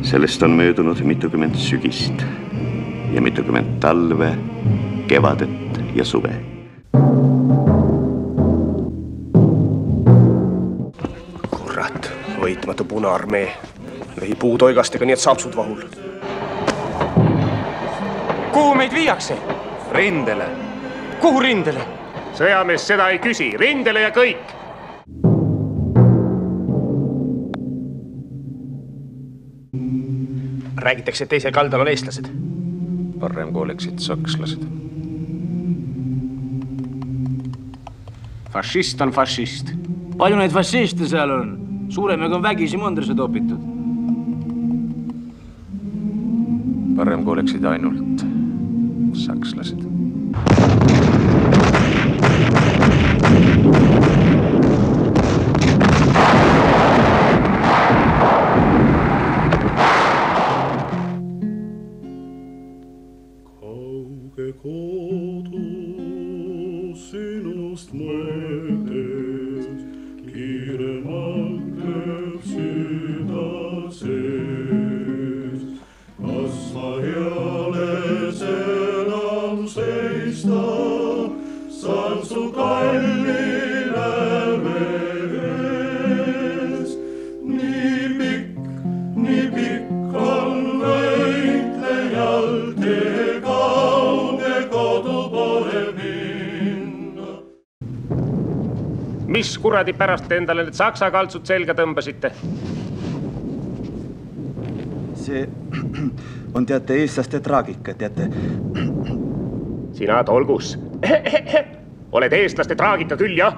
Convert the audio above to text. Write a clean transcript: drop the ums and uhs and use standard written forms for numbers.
Sellest on möödunud mitukümmend sügist ja mitukümmend talve, kevadet ja suve. Kurat, võitmatu Punaarmee. Lõhi puutoigastega, nii et saapsud vahul. Kuhu meid viiakse? Rindele. Kuhu rindele? Sõjamees seda ei küsi. Rindele ja kõik. Räägitakse, et teisel kaldal on eestlased. Parem kui oleksid sakslased. Fašist on fašist. Palju neid fašiste seal on? Suuremega on vägisi mundrisse topitud. Parem kui oleksid ainult sakslased. Kauge kodu sinust mõeldes, kiiremalt lööb süda sees. Kas ma eales enam seista, saan su kalli läve ees. Nii pikk on võitlejal tee kauge kodu poole minna. Mis kuradi pärast te endale need saksa kaltsud selga tõmbasite? See on, teate, eestlaste traagika, teate. Sina tolgus. Oled eestlaste traagika küll, jah?